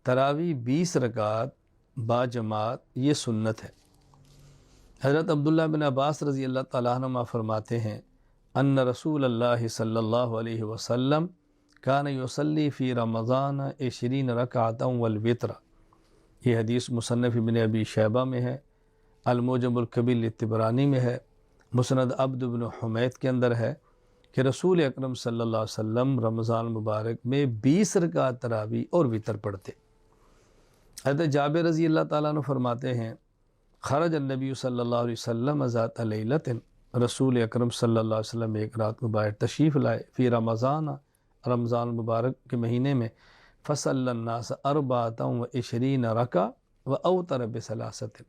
تراوی 20 رکعت با جماعت یہ سنت ہے۔ حضرت عبداللہ بن عباس رضی اللہ تعالیٰ عنہما فرماتے ہیں ان رسول اللہ صلی اللہ علیہ وسلم کان یصلی فی رمضان 20 رکعتا والوتر۔ یہ حدیث مصنف ابن ابی شیبہ میں ہے، المعجم الکبیر للطبرانی میں ہے، مسند عبد بن حمید کے اندر ہے کہ رسول اکرم صلی اللہ علیہ وسلم رمضان مبارک میں 20 رکعت تراویح اور وتر پڑھتے۔ حضرت جابر رضی اللہ تعالیٰ عنہ فرماتے ہیں خرج النبی صلی اللہ علیہ وسلم ذات لیلۃ، رسول اکرم صلی اللہ علیہ وسلم ایک رات کو باہر تشریف لائے فی رمضان، رمضان مبارک کے مہینے میں، فصلی الناس 24 رکعۃ واوتر بثلاثۃ،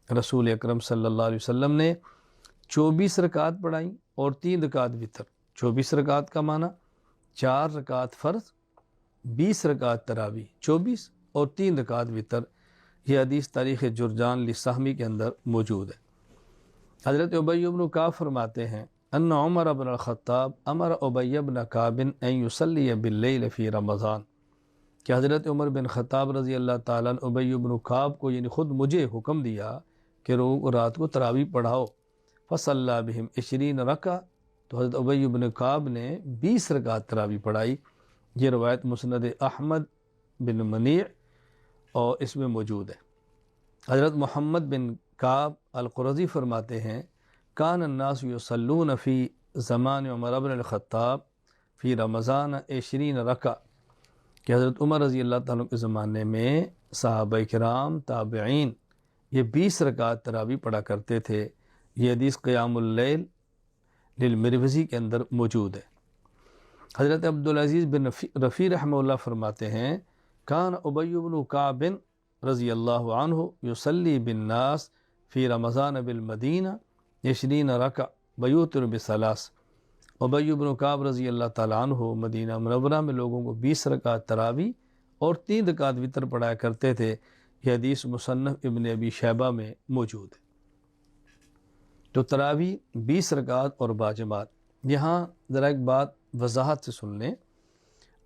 رسول اکرم صلی اللہ علیہ وسلم نے 24 رکعت پڑھائیں اور 3 رکعت وتر۔ 24 رکعت کا معنی 4 رکعت فرض، 20 رکعت تراویح، 24 اور 3 رکعت وتر۔ یہ حدیث تاریخ جرجان لسہمی کے اندر موجود ہے۔ حضرت ابی بن کعب فرماتے ہیں ان عمر بن الخطاب امر ابی بن کعب ان یصلی باللیل فی رمضان، کہ حضرت عمر بن خطاب رضی اللہ تعالیٰ عنہ ابی بن کعب کو یعنی خود مجھے حکم دیا کہ رات کو تراویح پڑھاؤ۔ فصلی بہم 20 رکعۃ، تو حضرت ابی بن کعب نے 20 رکعت تراویح پڑھائی۔ یہ روایت مسند احمد بن منیع اور اس میں موجود ہے۔ حضرت محمد بن کعب القرظی فرماتے ہیں کان الناس یصلون فی زمان عمر بن الخطاب فی رمضان 20 رکعۃ، کہ حضرت عمر رضی اللہ تعالیٰ کے زمانے میں صحابہ کرام تابعین یہ 20 رکعت تراویح پڑھا کرتے تھے۔ یہ حدیث قیام اللیل للمروزی کے اندر موجود ہے۔ حضرت عبدالعزیز بن رفیع رحمہ اللہ فرماتے ہیں کان ابی بن کعب رضی اللہ عنہ یصلی بالناس فی رمضان بالمدینہ 20 رکعۃ ویوتر بثلاث۔ ابی بن کعب رضی اللہ تعالیٰ عنہ مدینہ منورہ میں لوگوں کو 20 رکعت تراویح اور 3 رکعت وتر پڑھایا کرتے تھے۔ یہ حدیث مصنف ابن ابی شیبہ میں موجود ہے۔ تو تراویح 20 رکعت اور باجماعت۔ یہاں ذرا ایک بات وضاحت سے سن لیں،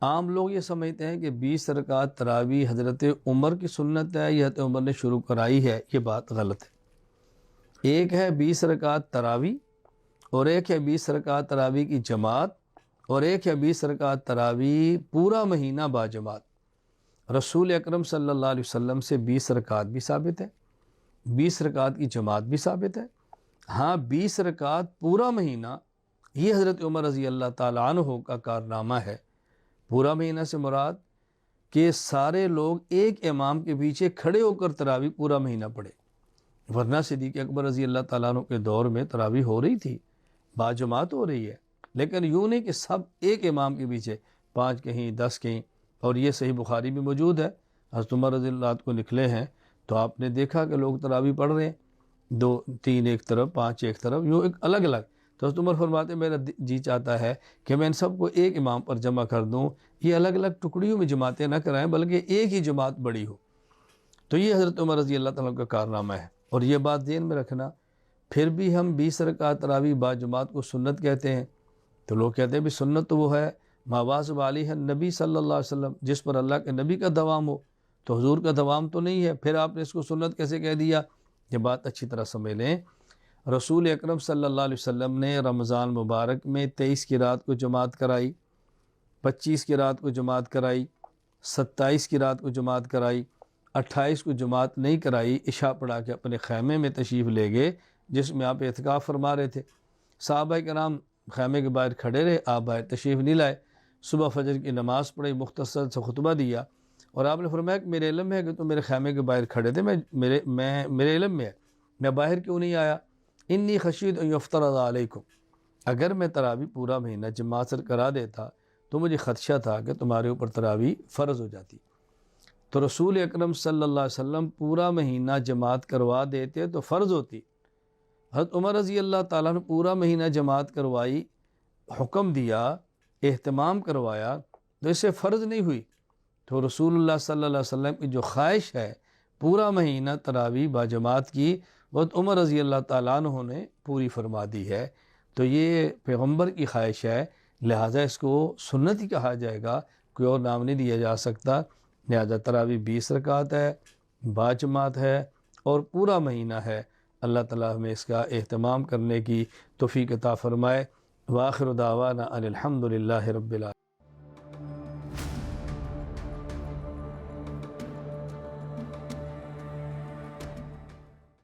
عام لوگ یہ سمجھتے ہیں کہ 20 رکعت تراویح حضرت عمر کی سنت ہے، یہ حضرت عمر نے شروع کرائی ہے۔ یہ بات غلط ہے۔ ایک ہے 20 رکعت تراویح اور ایک ہے 20 رکعت تراویح کی جماعت، اور ایک ہے 20 رکعت تراویح پورا مہینہ باجماعت۔ رسول اکرم صلی اللہ علیہ وسلم سے 20 رکعت بھی ثابت ہے، 20 رکعت کی جماعت بھی ثابت ہے۔ ہاں 20 رکعت پورا مہینہ یہ حضرت عمر رضی اللہ تعالیٰ عنہ کا کارنامہ ہے۔ پورا مہینہ سے مراد کہ سارے لوگ ایک امام کے پیچھے کھڑے ہو کر تراویح پورا مہینہ پڑھے، ورنہ صدیق اکبر رضی اللہ تعالیٰ عنہ کے دور میں تراویح ہو رہی تھی، باجماعت ہو رہی ہے، لیکن یوں نہیں کہ سب ایک امام کے پیچھے 5 کہیں 10 کہیں۔ اور یہ صحیح بخاری میں موجود ہے، حضرت عمر رضی اللہ عنہ کو نکلے ہیں تو آپ نے دیکھا کہ لوگ تراویح پڑھ رہے ہیں، 2 3 ایک طرف، 5 ایک طرف، یوں ایک الگ الگ۔ تو حضرت عمر فرماتے ہیں میرا جی چاہتا ہے کہ میں ان سب کو ایک امام پر جمع کر دوں، یہ الگ الگ ٹکڑیوں میں جماعتیں نہ کرائیں بلکہ ایک ہی جماعت بڑی ہو۔ تو یہ حضرت عمر رضی اللہ تعالیٰ کا کارنامہ ہے۔ اور یہ بات ذہن میں رکھنا، پھر بھی ہم 20 رکعت تراویح با جماعت کو سنت کہتے ہیں، تو لوگ کہتے ہیں بھی سنت تو وہ ہے ما واظب علیہ نبی صلی اللہ علیہ وسلم، جس پر اللہ کے نبی کا دوام ہو، تو حضور کا دوام تو نہیں ہے، پھر آپ نے اس کو سنت کیسے کہہ دیا؟ یہ بات اچھی طرح سمجھ لیں۔ رسول اکرم صلی اللہ علیہ وسلم نے رمضان مبارک میں 23 کی رات کو جماعت کرائی، 25 کی رات کو جماعت کرائی، 27 کی رات کو جماعت کرائی، 28 کو جماعت نہیں کرائی، عشاء پڑھا کے اپنے خیمے میں تشریف لے گئے جس میں آپ اعتکاف فرما رہے تھے۔ صحابہ کرام خیمے کے باہر کھڑے رہے، آپ باہر تشریف نہیں لائے۔ صبح فجر کی نماز پڑھی، مختصر سے خطبہ دیا، اور آپ نے فرمایا کہ میرے علم میں ہے کہ تم میرے خیمے کے باہر کھڑے تھے، میرے علم میں ہے، میں باہر کیوں نہیں آیا؟ انی خشیت ان یفترض علیکم، اگر میں تراویح پورا مہینہ جماعت سے کرا دیتا تو مجھے خدشہ تھا کہ تمہارے اوپر تراویح فرض ہو جاتی۔ تو رسول اکرم صلی اللہ علیہ وسلم پورا مہینہ جماعت کروا دیتے تو فرض ہوتی۔ حضرت عمر رضی اللہ تعالیٰ نے پورا مہینہ جماعت کروائی، حکم دیا، اہتمام کروایا، تو اس سے فرض نہیں ہوئی۔ تو رسول اللہ صلی اللہ علیہ وسلم کی جو خواہش ہے پورا مہینہ تراویح با جماعت کی، وہ عمر رضی اللہ تعالیٰ عنہ نے پوری فرما دی ہے۔ تو یہ پیغمبر کی خواہش ہے، لہٰذا اس کو سنت ہی کہا جائے گا، کوئی اور نام نہیں دیا جا سکتا۔ لہذا تراویح 20 رکعت ہے، باجماعت ہے اور پورا مہینہ ہے۔ اللہ تعالیٰ ہمیں اس کا اہتمام کرنے کی توفیق عطا فرمائے۔ وآخر دعوانا ان الحمد للہ رب العالمین۔